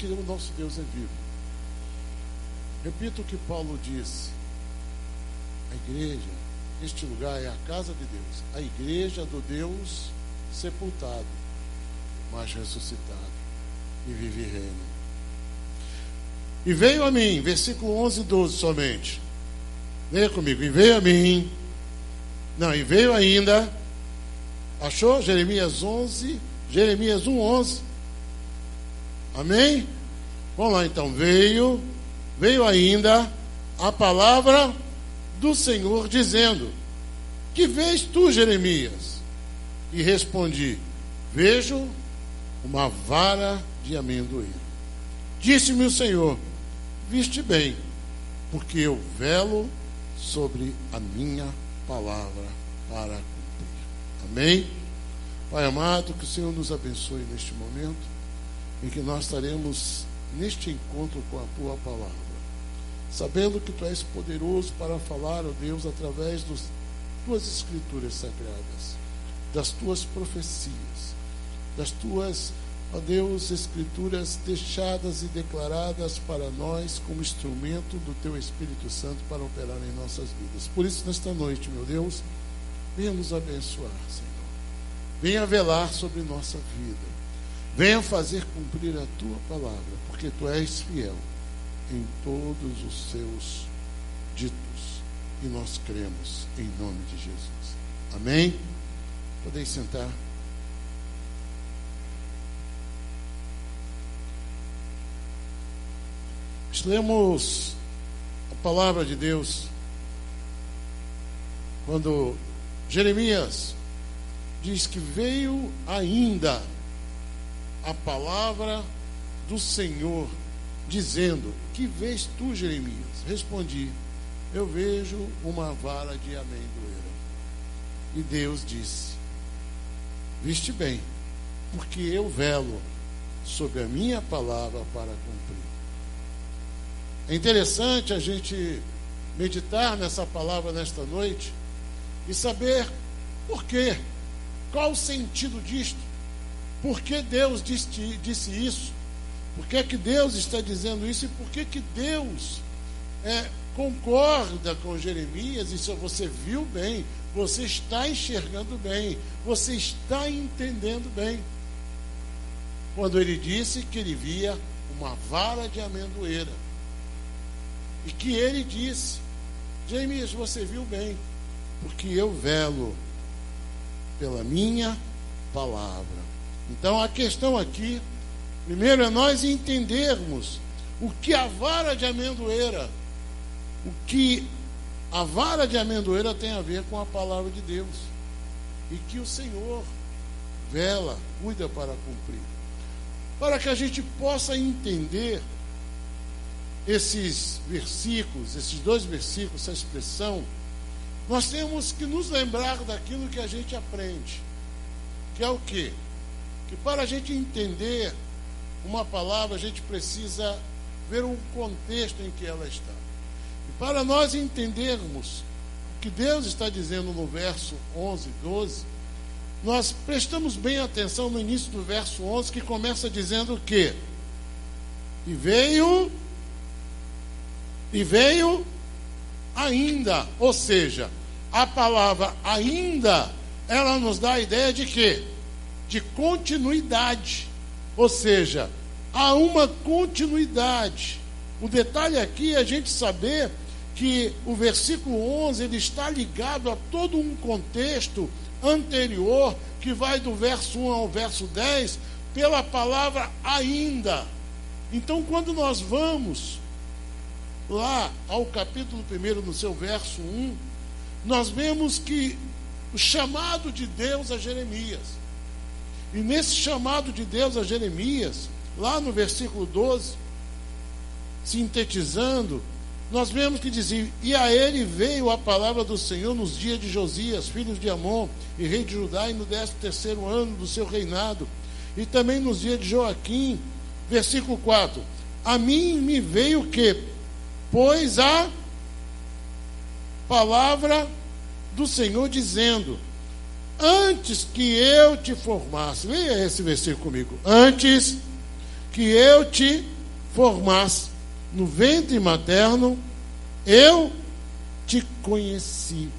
que o nosso Deus é vivo. Repito o que Paulo disse: a igreja, este lugar é a casa de Deus, a igreja do Deus sepultado, mas ressuscitado, e vive e reina. E veio a mim, versículo 11 e 12 somente. Leia comigo. E veio a mim. Não, e veio ainda. Achou? Jeremias 11. Jeremias 1:11. Amém? Vamos lá então. Veio ainda a palavra do Senhor dizendo: que vês tu, Jeremias? E respondi: vejo uma vara de amendoeira. Disse-me o Senhor: viste bem, porque eu velo sobre a minha palavra para cumprir. Amém? Pai amado, que o Senhor nos abençoe neste momento em que nós estaremos neste encontro com a Tua palavra, sabendo que Tu és poderoso para falar, ó Deus, através das Tuas escrituras sagradas, das Tuas profecias, das Tuas, ó Deus, escrituras deixadas e declaradas para nós como instrumento do Teu Espírito Santo para operar em nossas vidas. Por isso, nesta noite, meu Deus, venha nos abençoar, Senhor. Venha velar sobre nossa vida. Venha fazer cumprir a Tua palavra, porque Tu és fiel em todos os Seus ditos. E nós cremos em nome de Jesus. Amém? Podeis sentar. Lemos a palavra de Deus quando Jeremias diz que veio ainda a palavra do Senhor dizendo: que vês tu, Jeremias? Respondi: eu vejo uma vara de amendoeira. E Deus disse: viste bem, porque eu velo sobre a minha palavra para cumprir. É interessante a gente meditar nessa palavra nesta noite e saber por quê, qual o sentido disto, por que Deus disse isso, por que Deus está dizendo isso e por que Deus concorda com Jeremias. Isso você viu bem, você está enxergando bem, você está entendendo bem, quando ele disse que ele via uma vara de amendoeira. E que ele disse: Jeremias, você viu bem, porque eu velo pela minha palavra. Então a questão aqui, primeiro, é nós entendermos o que a vara de amendoeira, tem a ver com a palavra de Deus. E que o Senhor vela, cuida para cumprir. Para que a gente possa entender esses versículos, esses 2 versículos, essa expressão, nós temos que nos lembrar daquilo que a gente aprende, que é o quê? Que para a gente entender uma palavra, a gente precisa ver o contexto em que ela está. E para nós entendermos o que Deus está dizendo no verso 11 e 12, nós prestamos bem atenção no início do verso 11, que começa dizendo o quê? E veio ainda, ou seja, a palavra ainda, ela nos dá a ideia de quê? De continuidade, ou seja, há uma continuidade. O detalhe aqui é a gente saber que o versículo 11, ele está ligado a todo um contexto anterior, que vai do verso 1 ao verso 10, pela palavra ainda. Então, quando nós vamos lá ao capítulo 1, no seu verso 1, nós vemos que o chamado de Deus a Jeremias, e nesse chamado de Deus a Jeremias, lá no versículo 12, sintetizando, nós vemos que dizia: e a ele veio a palavra do Senhor nos dias de Josias, filho de Amon, e rei de Judá, e no 13º ano do seu reinado, e também nos dias de Joaquim. Versículo 4: a mim me veio o quê? Pois a palavra do Senhor dizendo: antes que eu te formasse. Leia esse versículo comigo. Antes que eu te formasse no ventre materno, eu te conheci.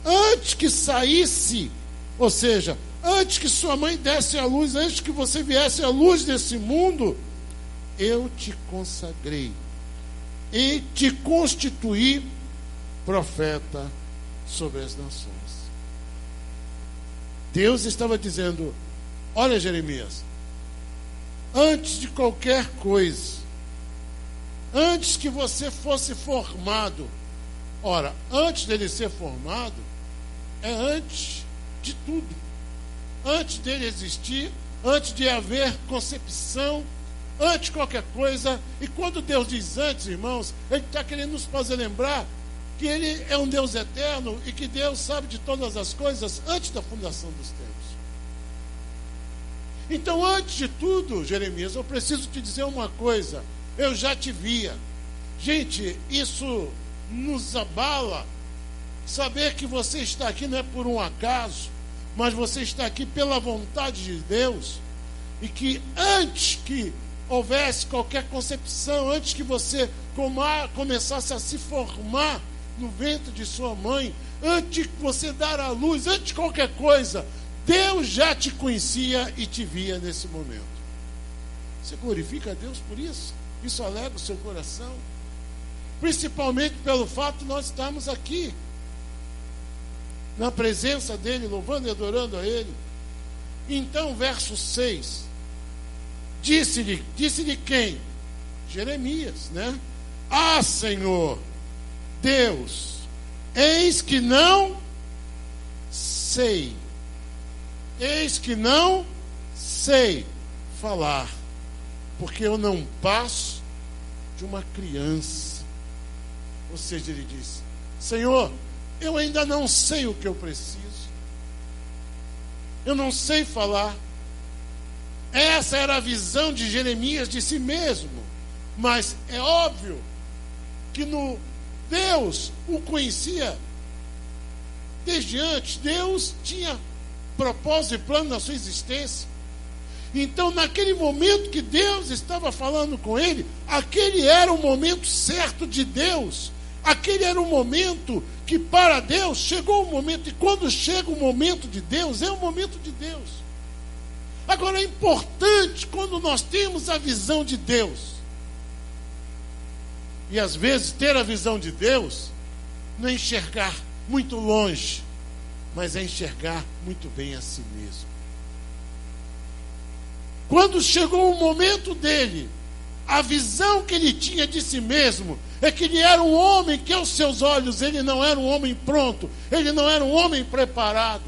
Antes que saísse, ou seja, antes que sua mãe desse à luz, antes que você viesse à luz desse mundo, eu te consagrei e te constituí profeta sobre as nações. Deus estava dizendo: olha, Jeremias, antes de qualquer coisa, antes que você fosse formado, ora, antes dele ser formado, é antes de tudo, antes dele existir, antes de haver concepção, antes de qualquer coisa. E quando Deus diz antes, irmãos, Ele está querendo nos fazer lembrar que Ele é um Deus eterno e que Deus sabe de todas as coisas antes da fundação dos tempos. Então, antes de tudo, Jeremias, eu preciso te dizer uma coisa: eu já te via. Gente, isso nos abala, saber que você está aqui não é por um acaso, mas você está aqui pela vontade de Deus, e que antes que houvesse qualquer concepção, antes que você começasse a se formar no ventre de sua mãe, antes de você dar à luz, antes de qualquer coisa, Deus já te conhecia e te via nesse momento. Você glorifica a Deus por isso? Isso alegra o seu coração? Principalmente pelo fato de nós estarmos aqui, na presença dEle, louvando e adorando a Ele. Então, verso 6, disse-lhe quem? Jeremias, né? Ah, Senhor Deus, eis que não sei falar, porque eu não passo de uma criança. Ou seja, ele disse: Senhor, eu ainda não sei o que eu preciso, eu não sei falar. Essa era a visão de Jeremias de si mesmo, mas é óbvio que Deus o conhecia desde antes. Deus tinha propósito e plano na sua existência. Então, naquele momento que Deus estava falando com ele, aquele era o momento certo de Deus. Aquele era o momento que, para Deus, chegou o momento. E quando chega o momento de Deus, é o momento de Deus. Agora, é importante quando nós temos a visão de Deus. E às vezes ter a visão de Deus não é enxergar muito longe, mas é enxergar muito bem a si mesmo. Quando chegou o momento dele, a visão que ele tinha de si mesmo é que ele era um homem que aos seus olhos ele não era um homem pronto, ele não era um homem preparado.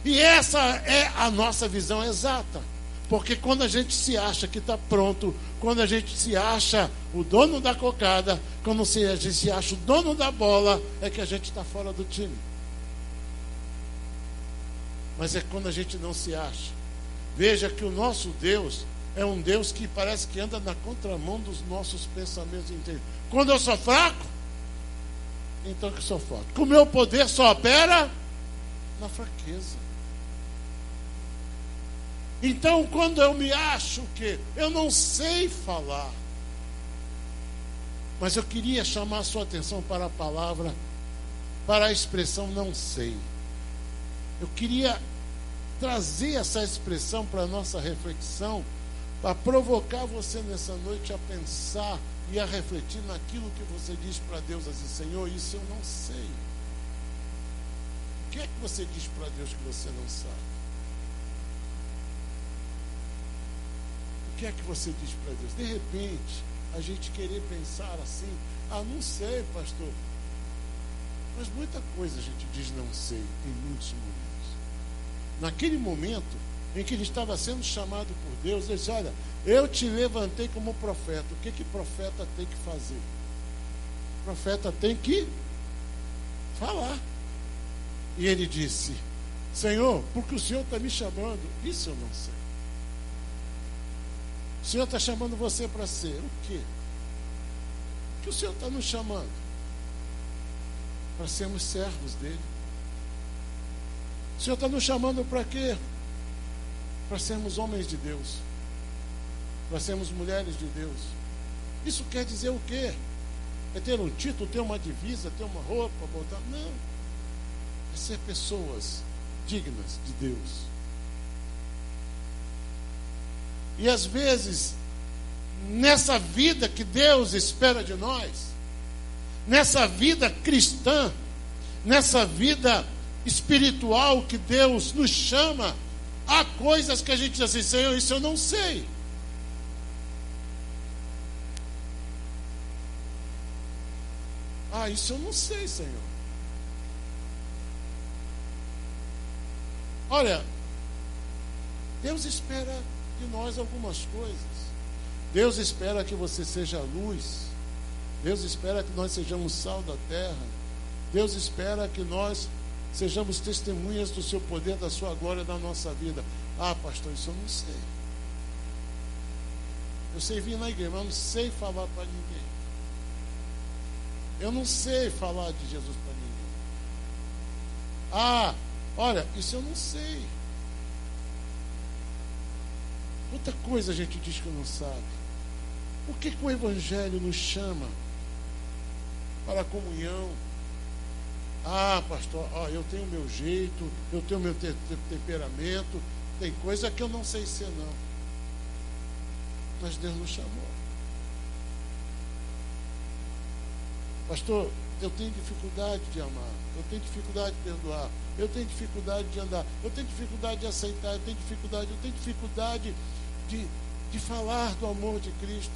E essa é a nossa visão exata. Porque quando a gente se acha que está pronto, quando a gente se acha o dono da cocada, quando a gente se acha o dono da bola, é que a gente está fora do time. Mas é quando a gente não se acha. Veja que o nosso Deus é um Deus que parece que anda na contramão dos nossos pensamentos inteiros. Quando eu sou fraco, então que sou forte. O meu poder só opera na fraqueza. Então, quando eu me acho que eu não sei falar, mas eu queria chamar a sua atenção para a palavra, para a expressão não sei. Eu queria trazer essa expressão para a nossa reflexão, para provocar você nessa noite a pensar e a refletir naquilo que você diz para Deus assim: Senhor, isso eu não sei. O que é que você diz para Deus que você não sabe? O que é que você diz para Deus? De repente, a gente querer pensar assim: ah, não sei, pastor. Mas muita coisa a gente diz não sei em muitos momentos. Naquele momento em que ele estava sendo chamado por Deus, ele disse: olha, eu te levantei como profeta. O que profeta tem que fazer? O profeta tem que falar. E ele disse: Senhor, porque o Senhor está me chamando, isso eu não sei. O Senhor está chamando você para ser o quê? O que o Senhor está nos chamando? Para sermos servos dele. O Senhor está nos chamando para quê? Para sermos homens de Deus, para sermos mulheres de Deus, Isso quer dizer o quê? É ter um título, ter uma divisa, ter uma roupa, botar? Não. É ser pessoas dignas de Deus. E às vezes, nessa vida que Deus espera de nós, nessa vida cristã, nessa vida espiritual que Deus nos chama, há coisas que a gente diz assim: Senhor, isso eu não sei. Isso eu não sei, Senhor. Olha, Deus espera de nós algumas coisas. Deus espera que você seja luz. Deus espera que nós sejamos sal da terra. Deus espera que nós sejamos testemunhas do seu poder, da sua glória na nossa vida. Pastor, isso eu não sei. Eu sei vir na igreja, mas não sei falar para ninguém. Eu não sei falar de Jesus para ninguém. Olha, isso eu não sei. Outra coisa a gente diz que não sabe. Por que o Evangelho nos chama para a comunhão? Pastor, eu tenho o meu jeito, eu tenho o meu temperamento, tem coisa que eu não sei ser não. Mas Deus nos chamou. Pastor, eu tenho dificuldade de amar, eu tenho dificuldade de perdoar, eu tenho dificuldade de andar, eu tenho dificuldade de aceitar, eu tenho dificuldade de falar do amor de Cristo.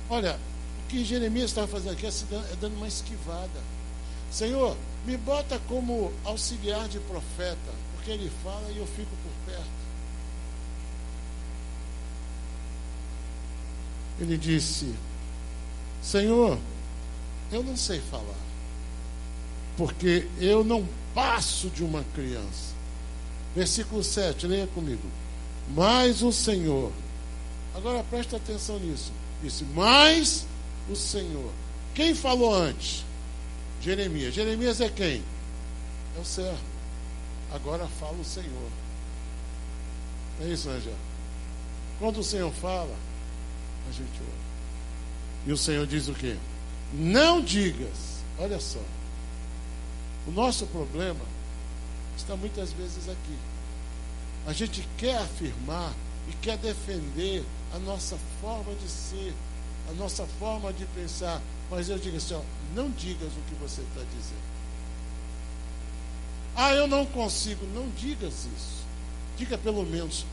Olha, o que Jeremias estava fazendo aqui é dando uma esquivada. Senhor, me bota como auxiliar de profeta, porque ele fala e eu fico por perto. Ele disse: Senhor, eu não sei falar, porque eu não passo de uma criança. Versículo 7, leia comigo. Mas o Senhor, agora presta atenção nisso, disse: mas o Senhor. Quem falou antes? Jeremias. Jeremias é quem? É o servo. Agora fala o Senhor. É isso, Angel? Quando o Senhor fala, a gente ouve. E o Senhor diz o quê? Não digas. Olha só. O nosso problema está muitas vezes aqui. A gente quer afirmar e quer defender a nossa forma de ser, a nossa forma de pensar. Mas eu digo assim, não digas o que você está dizendo. Eu não consigo. Não digas isso. Diga pelo menos: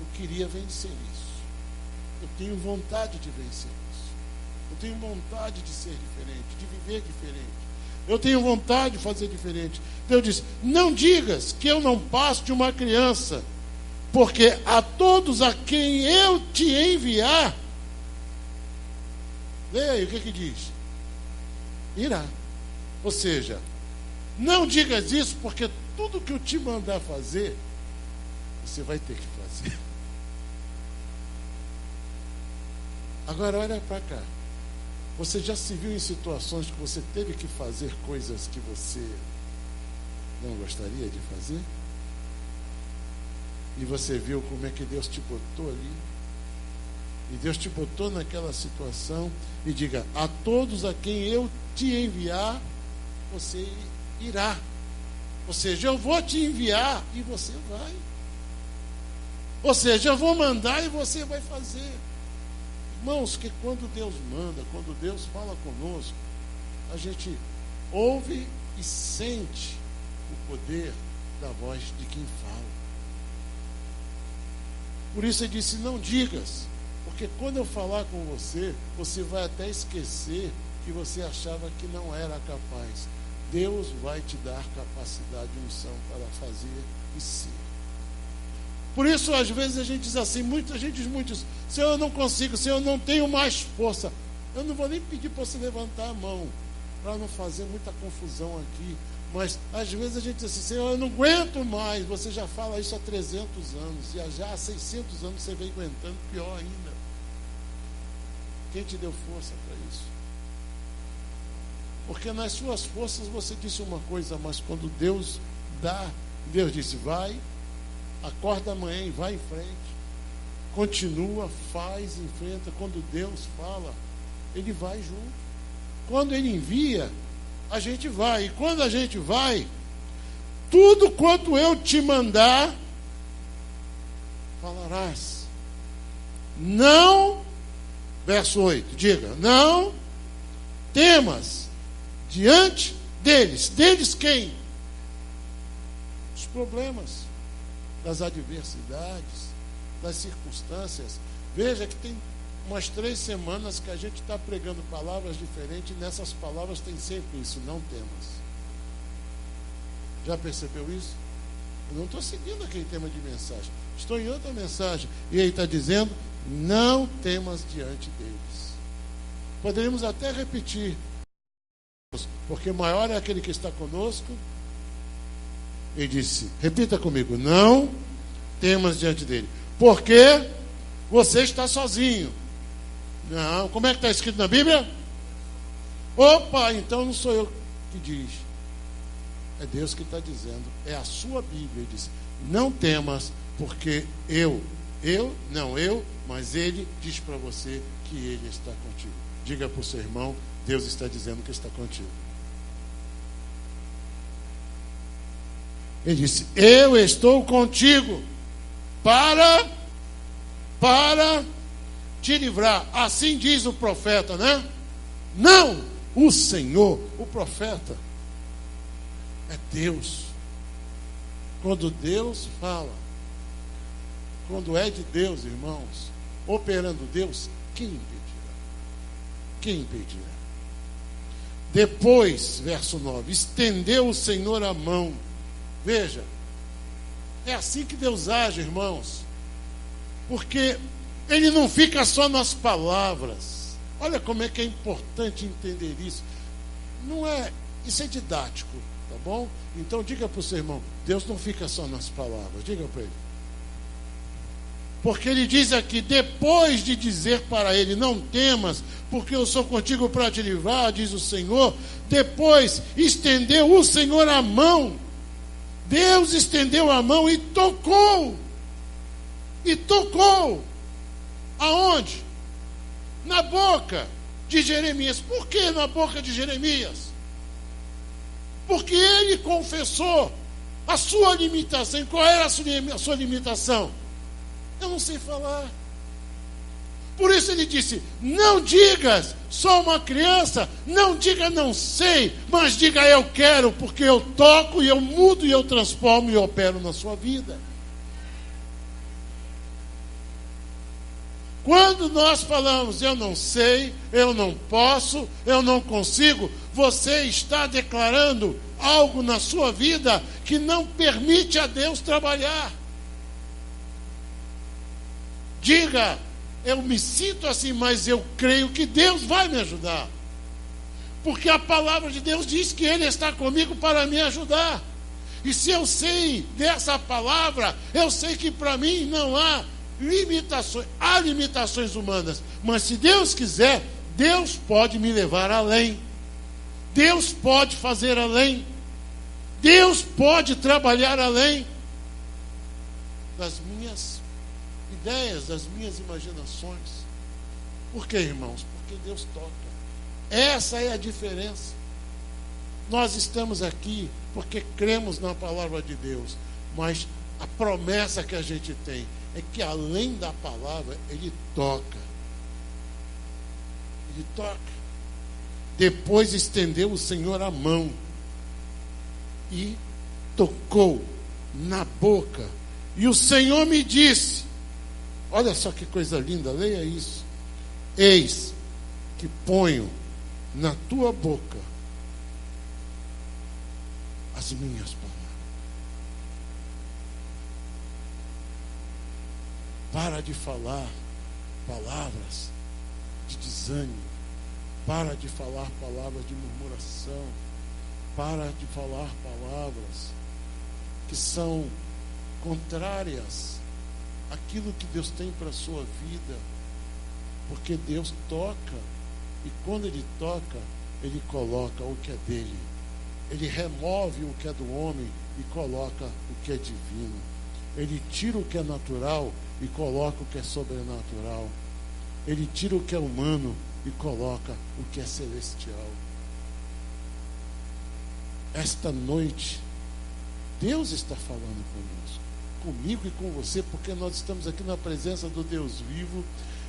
eu queria vencer isso. Eu tenho vontade de vencer isso. Eu tenho vontade de ser diferente, de viver diferente. Eu tenho vontade de fazer diferente. Deus diz: não digas que eu não passo de uma criança, porque a todos a quem eu te enviar, leia aí o que diz: irá. Ou seja, não digas isso, porque tudo que eu te mandar fazer, você vai ter que fazer. Agora olha para cá. Você já se viu em situações que você teve que fazer coisas que você não gostaria de fazer? E você viu como é que Deus te botou ali? E Deus te botou naquela situação e diga: a todos a quem eu te enviar, você irá. Ou seja, eu vou te enviar e você vai. Ou seja, eu vou mandar e você vai fazer. Irmãos, que quando Deus manda, quando Deus fala conosco, a gente ouve e sente o poder da voz de quem fala. Por isso ele disse: não digas, porque quando eu falar com você, você vai até esquecer que você achava que não era capaz. Deus vai te dar capacidade e unção para fazer e ser. Por isso, às vezes, a gente diz assim, muita gente diz muito isso: Senhor, eu não consigo, Senhor, eu não tenho mais força. Eu não vou nem pedir para você levantar a mão, para não fazer muita confusão aqui. Mas, às vezes, a gente diz assim: Senhor, eu não aguento mais. Você já fala isso há 300 anos, e já há 600 anos você vem aguentando, pior ainda. Quem te deu força para isso? Porque nas suas forças você disse uma coisa, mas quando Deus dá, Deus disse: vai, acorda amanhã e vai em frente. continua, faz, enfrenta. Quando Deus fala, Ele vai junto. Quando Ele envia, a gente vai. E quando a gente vai, tudo quanto eu te mandar, falarás. Não, verso 8, diga, não temas diante deles. Deles quem? Os problemas, das adversidades, das circunstâncias. Veja que tem umas 3 semanas que a gente está pregando palavras diferentes, e nessas palavras tem sempre isso, não temas. Já percebeu isso? Eu não estou seguindo aquele tema de mensagem, estou em outra mensagem, e ele está dizendo, não temas diante deles. Poderíamos até repetir, porque maior é aquele que está conosco. Ele disse, repita comigo, não temas diante dele, porque você está sozinho. Não, como é que está escrito na Bíblia? Opa, então não sou eu que diz, é Deus que está dizendo, é a sua Bíblia. Ele disse, não temas, porque mas Ele diz para você que Ele está contigo. Diga para o seu irmão, Deus está dizendo que está contigo. Ele disse, eu estou contigo para te livrar. Assim diz o profeta, né? Não, o Senhor, o profeta é Deus. Quando Deus fala, quando é de Deus, irmãos, operando Deus, quem impedirá? Quem impedirá? Depois, verso 9, estendeu o Senhor a mão. Veja, é assim que Deus age, irmãos, porque Ele não fica só nas palavras. Olha como é que é importante entender isso. Não é, isso é didático, tá bom? Então diga para o seu irmão, Deus não fica só nas palavras, diga para ele. Porque Ele diz aqui, depois de dizer para ele, não temas, porque eu sou contigo para te livrar, diz o Senhor, depois estendeu o Senhor a mão. Deus estendeu a mão e tocou. E tocou. Aonde? Na boca de Jeremias. Por que na boca de Jeremias? Porque ele confessou a sua limitação. Qual era a sua limitação? Eu não sei falar. Por isso ele disse, não digas, sou uma criança, não diga não sei, mas diga eu quero, porque eu toco e eu mudo e eu transformo e opero na sua vida. Quando nós falamos eu não sei, eu não posso, eu não consigo, você está declarando algo na sua vida que não permite a Deus trabalhar. Diga, eu me sinto assim, mas eu creio que Deus vai me ajudar. Porque a palavra de Deus diz que Ele está comigo para me ajudar. E se eu sei dessa palavra, eu sei que para mim não há limitações. Há limitações humanas. Mas se Deus quiser, Deus pode me levar além. Deus pode fazer além. Deus pode trabalhar além das minhas ideias, das minhas imaginações. Por quê, irmãos? Porque Deus toca. Essa é a diferença. Nós estamos aqui porque cremos na palavra de Deus, mas a promessa que a gente tem é que além da palavra, Ele toca. Ele toca. Depois estendeu o Senhor a mão e tocou na boca. E o Senhor me disse, olha só que coisa linda, leia isso. Eis que ponho na tua boca as minhas palavras. Para de falar palavras de desânimo. Para de falar palavras de murmuração. Para de falar palavras que são contrárias àquilo que Deus tem para a sua vida. Porque Deus toca. E quando Ele toca, Ele coloca o que é dele. Ele remove o que é do homem e coloca o que é divino. Ele tira o que é natural e coloca o que é sobrenatural. Ele tira o que é humano e coloca o que é celestial. Esta noite, Deus está falando conosco, comigo e com você, porque nós estamos aqui na presença do Deus vivo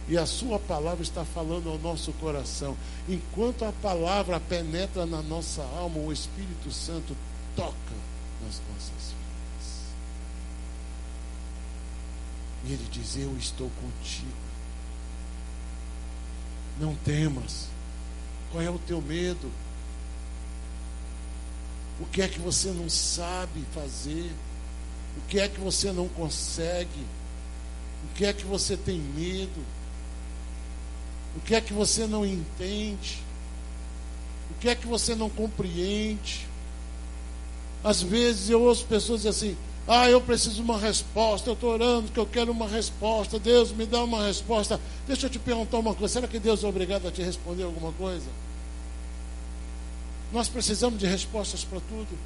e a sua palavra está falando ao nosso coração. Enquanto a palavra penetra na nossa alma, o Espírito Santo toca nas nossas vidas. E ele diz: eu estou contigo. Não temas. Qual é o teu medo? O que é que você não sabe fazer? O que é que você não consegue? O que é que você tem medo? O que é que você não entende? O que é que você não compreende? Às vezes eu ouço pessoas dizer assim: eu preciso de uma resposta, eu estou orando que eu quero uma resposta, Deus me dá uma resposta. Deixa eu te perguntar uma coisa: será que Deus é obrigado a te responder alguma coisa? Nós precisamos de respostas para tudo.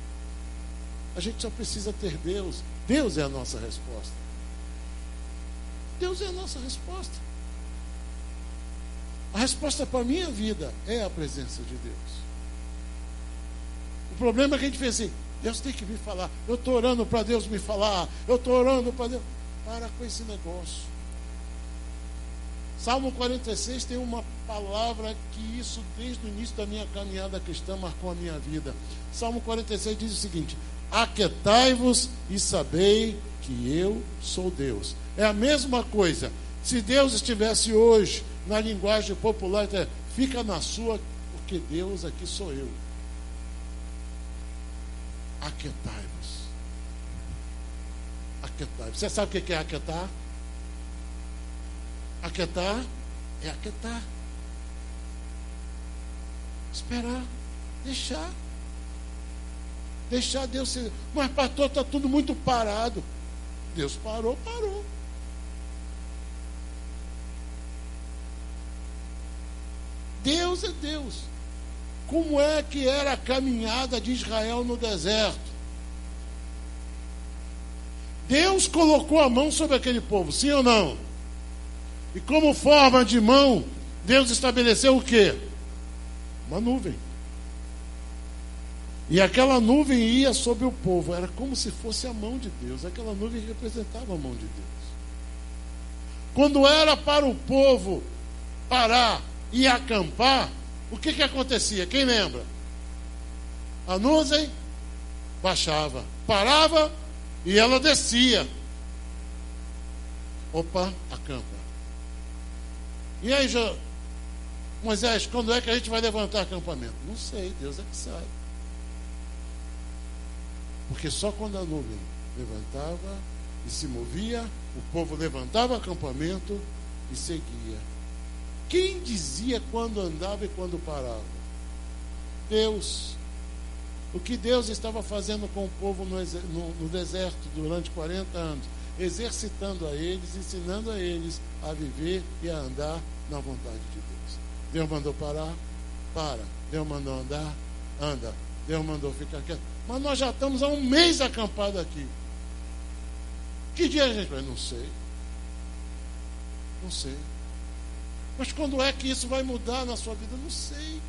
A gente só precisa ter Deus. Deus é a nossa resposta. Deus é a nossa resposta. A resposta para a minha vida é a presença de Deus. O problema é que a gente fez assim: Deus tem que me falar. Eu estou orando para Deus me falar. Eu estou orando para Deus. Para com esse negócio. Salmo 46 tem uma palavra que isso, desde o início da minha caminhada cristã, marcou a minha vida. Salmo 46 diz o seguinte: aquietai-vos e sabei que eu sou Deus. É a mesma coisa. Se Deus estivesse hoje na linguagem popular, fica na sua, porque Deus aqui sou eu. Aquietai-vos. Aquietai-vos. Você sabe o que é aquietar? Aquietar é aquietar. Esperar. Deixar. Deixar Deus ser. Mas pastor, está tudo muito parado. Deus parou. Deus é Deus. Como é que era a caminhada de Israel no deserto? Deus colocou a mão sobre aquele povo, sim ou não? E como forma de mão, Deus estabeleceu o quê? Uma nuvem. E aquela nuvem ia sobre o povo. Era como se fosse a mão de Deus. Aquela nuvem representava a mão de Deus. Quando era para o povo parar e acampar, o que acontecia? Quem lembra? A nuvem baixava, parava e ela descia. Opa, acampa. E aí, Moisés, quando é que a gente vai levantar acampamento? Não sei, Deus é que sabe. Porque só quando a nuvem levantava e se movia, o povo levantava acampamento e seguia. Quem dizia quando andava e quando parava? Deus. O que Deus estava fazendo com o povo no deserto durante 40 anos? Exercitando a eles, ensinando a eles a viver e a andar na vontade de Deus. Deus mandou parar? Para. Deus mandou andar? Anda. Deus mandou ficar quieto. Mas nós já estamos há um mês acampados aqui. Que dia a gente vai? Não sei. Não sei. Mas quando é que isso vai mudar na sua vida? Não sei.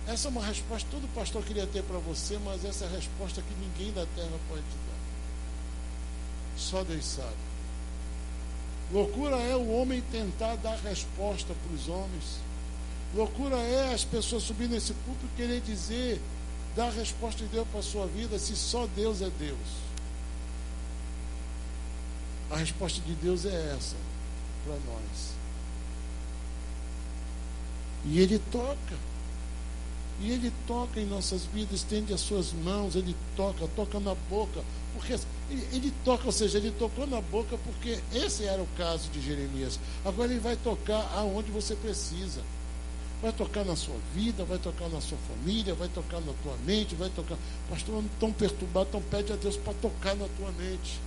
Essa é uma resposta que todo pastor queria ter para você, mas essa é a resposta que ninguém da terra pode te dar. Só Deus sabe. Loucura é o homem tentar dar resposta para os homens. Loucura é as pessoas subirem nesse púlpito e querer dizer, dar a resposta de Deus para a sua vida, se só Deus é Deus. A resposta de Deus é essa para nós. E Ele toca. E Ele toca em nossas vidas, estende as suas mãos, Ele toca na boca. Porque ele toca, ou seja, Ele tocou na boca porque esse era o caso de Jeremias. Agora Ele vai tocar aonde você precisa. Vai tocar na sua vida, vai tocar na sua família, vai tocar na tua mente, vai tocar. Pastor, eu não estou perturbado, então pede a Deus para tocar na tua mente.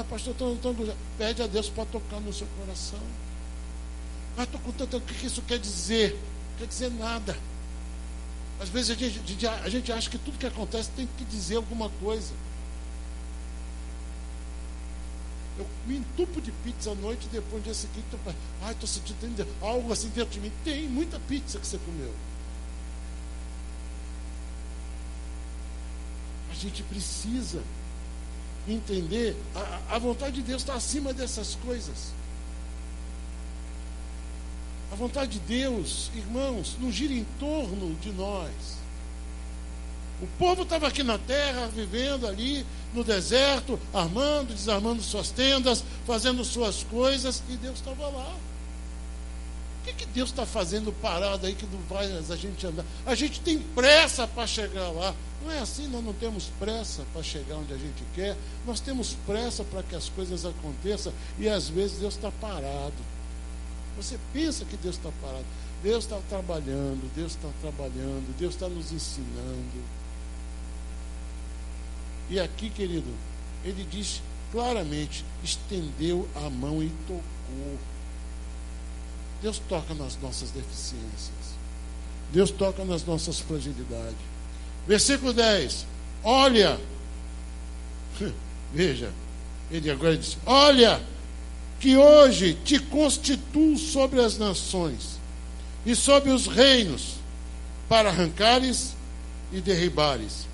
Pastor, eu estou pede a Deus para tocar no seu coração. Estou com tanto. O que isso quer dizer? Não quer dizer nada. Às vezes a gente acha que tudo que acontece tem que dizer alguma coisa. Eu me entupo de pizza à noite e depois no dia seguinte estou sentindo algo assim dentro de mim. Tem muita pizza que você comeu. A gente precisa entender, a vontade de Deus está acima dessas coisas. A vontade de Deus, irmãos, não gira em torno de nós. O povo estava aqui na terra, vivendo ali no deserto, armando, desarmando suas tendas, fazendo suas coisas, e Deus estava lá. O que Deus está fazendo parado aí que não vai a gente andar? A gente tem pressa para chegar lá. Não é assim, nós não temos pressa para chegar onde a gente quer, nós temos pressa para que as coisas aconteçam, e às vezes Deus está parado. Você pensa que Deus está parado. Deus está trabalhando, Deus está trabalhando, Deus está nos ensinando. E aqui, querido, ele diz claramente, estendeu a mão e tocou. Deus toca nas nossas deficiências. Deus toca nas nossas fragilidades. Versículo 10. Olha, veja, ele agora diz, olha, que hoje te constituo sobre as nações e sobre os reinos, para arrancares e derribares,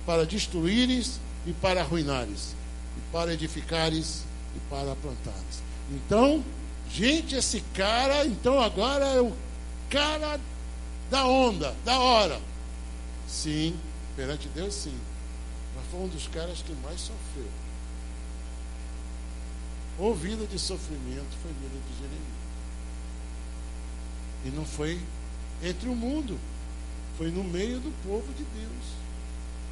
para destruíres e para arruinares, e para edificares e para plantares. Então, gente, esse cara, então agora é o cara da onda, da hora. Sim, perante Deus sim, mas foi um dos caras que mais sofreu. Ou vida de sofrimento foi vida de Jeremias. E não foi entre o mundo, foi no meio do povo de Deus,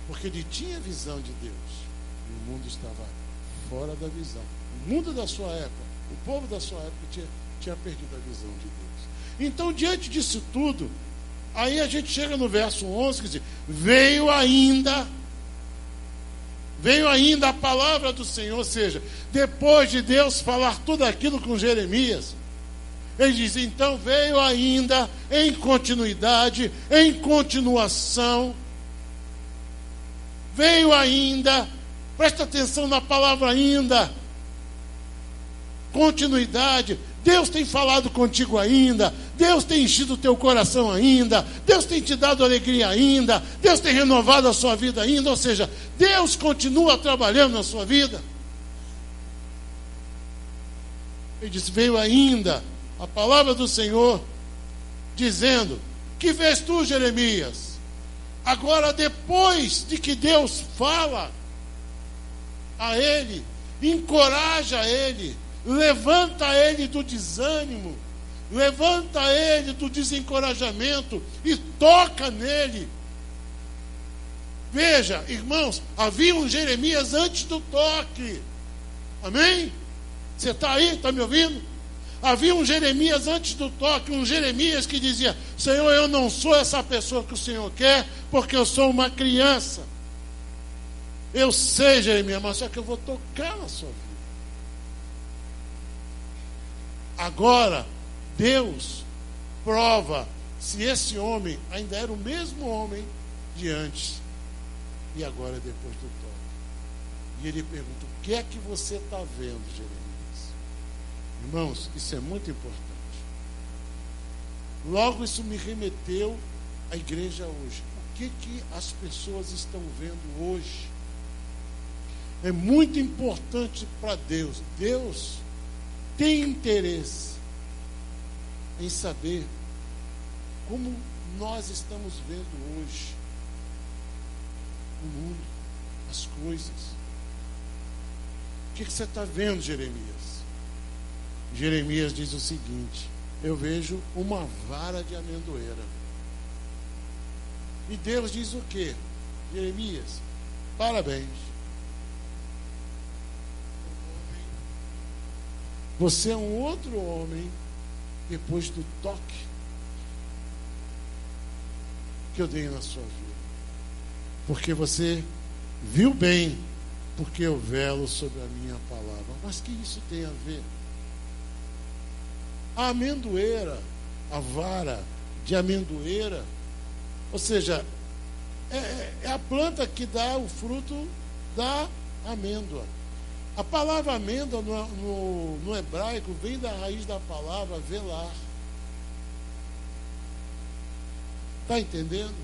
porque ele tinha visão de Deus e o mundo estava fora da visão. O mundo da sua época, o povo da sua época tinha perdido a visão de Deus. Então, diante disso tudo, aí a gente chega no verso 11 que diz, veio ainda a palavra do Senhor. Ou seja, depois de Deus falar tudo aquilo com Jeremias, ele diz, então veio ainda em continuidade, em continuação, veio ainda, presta atenção na palavra ainda, continuidade. Deus tem falado contigo ainda, Deus tem enchido o teu coração ainda, Deus tem te dado alegria ainda, Deus tem renovado a sua vida ainda, ou seja, Deus continua trabalhando na sua vida. Ele disse, veio ainda a palavra do Senhor, dizendo, que vês tu, Jeremias? Agora, depois de que Deus fala a ele, encoraja ele, levanta ele do desânimo, levanta ele do desencorajamento e toca nele. Veja, irmãos, havia um Jeremias antes do toque. Amém? Você está aí? Está me ouvindo? Havia um Jeremias antes do toque, um Jeremias que dizia, Senhor, eu não sou essa pessoa que o Senhor quer, porque eu sou uma criança. Eu sei, Jeremias, mas só que eu vou tocar na sua vida. Agora, Deus prova se esse homem ainda era o mesmo homem de antes e agora depois do toque. E ele pergunta, o que é que você está vendo, Jeremias? Irmãos, isso é muito importante. Logo isso me remeteu à igreja hoje. O que as pessoas estão vendo hoje? É muito importante para Deus. Deus tem interesse em saber como nós estamos vendo hoje o mundo, as coisas. O que você está vendo, Jeremias? Jeremias diz o seguinte, eu vejo uma vara de amendoeira. E Deus diz o quê? Jeremias, parabéns. Você é um outro homem depois do toque que eu dei na sua vida. Porque você viu bem, porque eu velo sobre a minha palavra. Mas que isso tem a ver? A amendoeira, a vara de amendoeira, ou seja, é a planta que dá o fruto da amêndoa. A palavra amêndoa no hebraico vem da raiz da palavra velar. Está entendendo?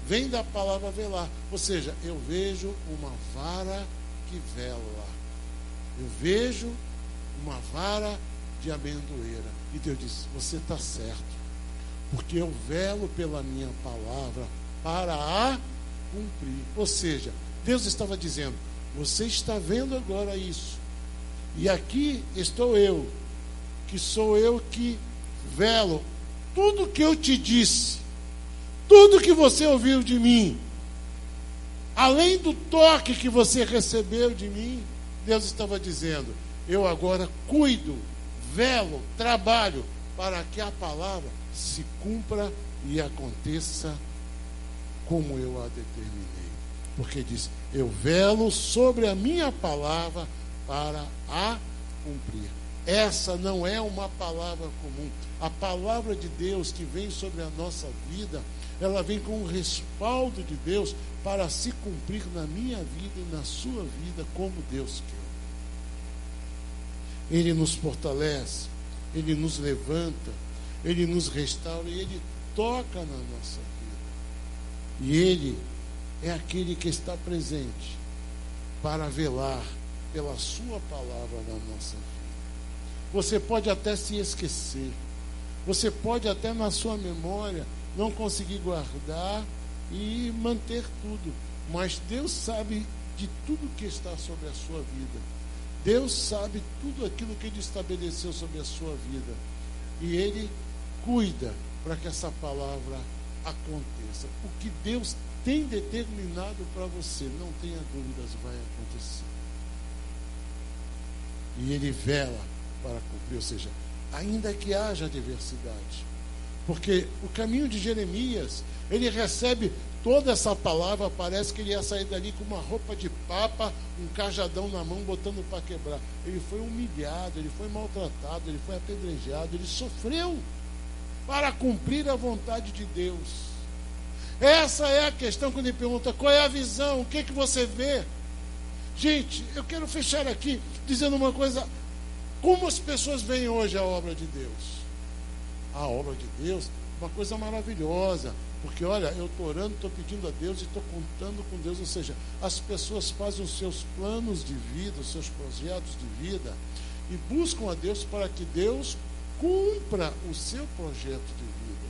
Vem da palavra velar. Ou seja, eu vejo uma vara que vela. Eu vejo uma vara de amendoeira. E Deus disse, você está certo. Porque eu velo pela minha palavra para a cumprir. Ou seja, Deus estava dizendo, você está vendo agora isso. E aqui estou eu, que sou eu que velo tudo que eu te disse, tudo que você ouviu de mim, além do toque que você recebeu de mim, Deus estava dizendo, eu agora cuido, velo, trabalho para que a palavra se cumpra e aconteça como eu a determinei. Porque diz, eu velo sobre a minha palavra para a cumprir. Essa não é uma palavra comum. A palavra de Deus que vem sobre a nossa vida, ela vem com o respaldo de Deus para se cumprir na minha vida e na sua vida como Deus quer. Ele nos fortalece, Ele nos levanta, Ele nos restaura e Ele toca na nossa vida. E Ele é aquele que está presente para velar pela sua palavra na nossa vida. Você pode até se esquecer, você pode até na sua memória não conseguir guardar e manter tudo, mas Deus sabe de tudo que está sobre a sua vida. Deus sabe tudo aquilo que Ele estabeleceu sobre a sua vida. E Ele cuida para que essa palavra aconteça. O que Deus tem determinado para você, não tenha dúvidas, vai acontecer. E Ele vela para cumprir, ou seja, ainda que haja adversidade. Porque o caminho de Jeremias, ele recebe toda essa palavra, parece que ele ia sair dali com uma roupa de papa, um cajadão na mão, botando para quebrar. Ele foi humilhado, ele foi maltratado, ele foi apedrejado, ele sofreu para cumprir a vontade de Deus. Essa é a questão quando ele pergunta, qual é a visão, o que você vê? Gente, eu quero fechar aqui dizendo uma coisa, como as pessoas veem hoje a obra de Deus? A obra de Deus, uma coisa maravilhosa, porque olha, eu estou orando, estou pedindo a Deus e estou contando com Deus, ou seja, as pessoas fazem os seus planos de vida, os seus projetos de vida e buscam a Deus para que Deus cumpra o seu projeto de vida.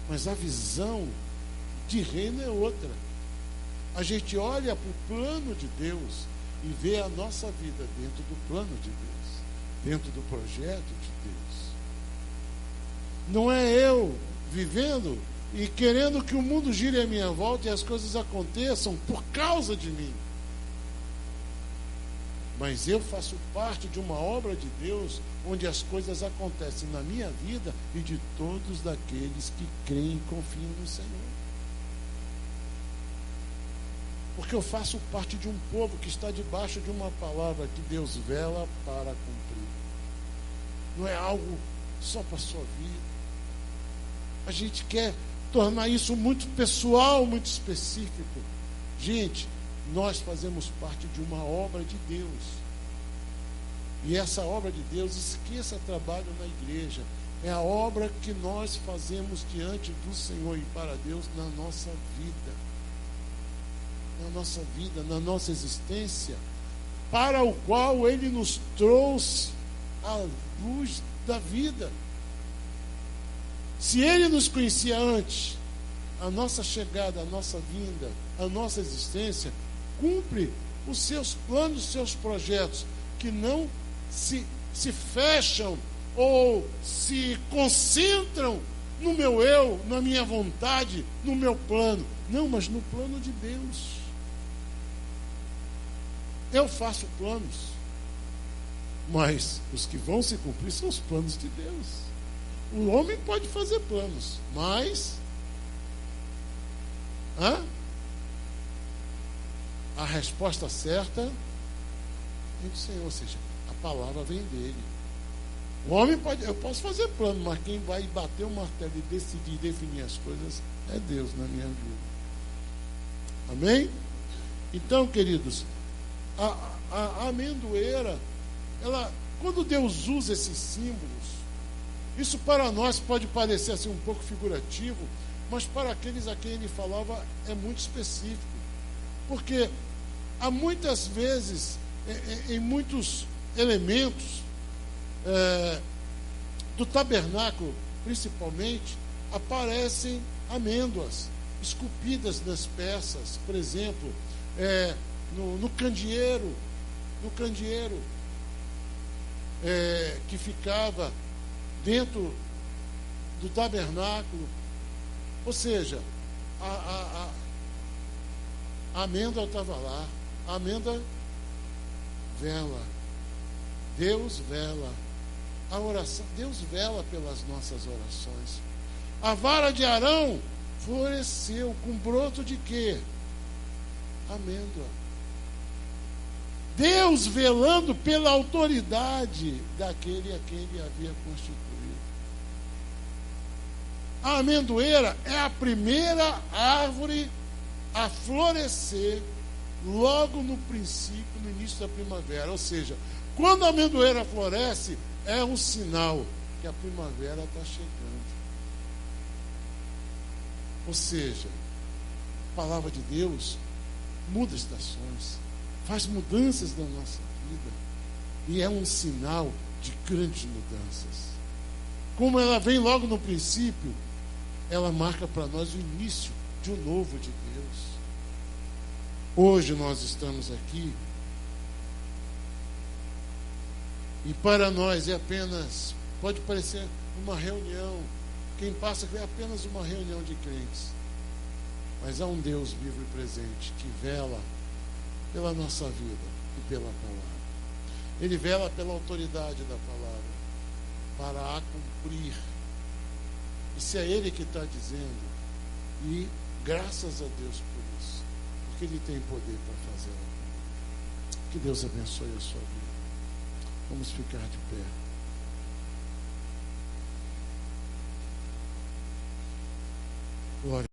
Mas a visão de reino é outra. A gente olha para o plano de Deus e vê a nossa vida dentro do plano de Deus, dentro do projeto de Deus. Não é eu vivendo e querendo que o mundo gire à minha volta e as coisas aconteçam por causa de mim. Mas eu faço parte de uma obra de Deus onde as coisas acontecem na minha vida e de todos daqueles que creem e confiam no Senhor. Porque eu faço parte de um povo que está debaixo de uma palavra que Deus vela para cumprir. Não é algo só para a sua vida. A gente quer tornar isso muito pessoal, muito específico. Gente, nós fazemos parte de uma obra de Deus. E essa obra de Deus, esqueça trabalho na igreja. É a obra que nós fazemos diante do Senhor e para Deus na nossa vida. Na nossa vida, na nossa existência, para o qual Ele nos trouxe a luz da vida. Se Ele nos conhecia antes, a nossa chegada, a nossa vinda, a nossa existência, cumpre os seus planos, os seus projetos, que não se fecham ou se concentram no meu eu, na minha vontade, no meu plano. Não, mas no plano de Deus. Eu faço planos, mas os que vão se cumprir são os planos de Deus. O homem pode fazer planos, mas a resposta certa vem do Senhor, ou seja, a palavra vem dele. O homem pode, eu posso fazer plano, mas quem vai bater o martelo e decidir, definir as coisas é Deus na minha vida. Amém? Então, queridos, a amendoeira, quando Deus usa esses símbolos, isso para nós pode parecer assim um pouco figurativo, mas para aqueles a quem ele falava é muito específico. Porque há muitas vezes, em muitos elementos do tabernáculo, principalmente, aparecem amêndoas esculpidas nas peças. Por exemplo, no candeeiro que ficava dentro do tabernáculo. Ou seja, a amêndoa estava lá. A amêndoa vela. Deus vela. A oração, Deus vela pelas nossas orações. A vara de Arão floresceu com broto de quê? Amêndoa. Deus velando pela autoridade daquele a quem ele havia constituído. A amendoeira é a primeira árvore a florescer logo no princípio, no início da primavera. Ou seja, quando a amendoeira floresce, é um sinal que a primavera está chegando. Ou seja, a palavra de Deus muda estações, faz mudanças na nossa vida, e é um sinal de grandes mudanças. Como ela vem logo no princípio, ela marca para nós o início de um novo de Deus. Hoje nós estamos aqui, e para nós é apenas, pode parecer uma reunião, quem passa é apenas uma reunião de crentes, mas há um Deus vivo e presente que vela pela nossa vida e pela palavra. Ele vela pela autoridade da palavra para a cumprir. E se é Ele que está dizendo, e graças a Deus por isso, porque Ele tem poder para fazê-lo. Que Deus abençoe a sua vida. Vamos ficar de pé. Glória.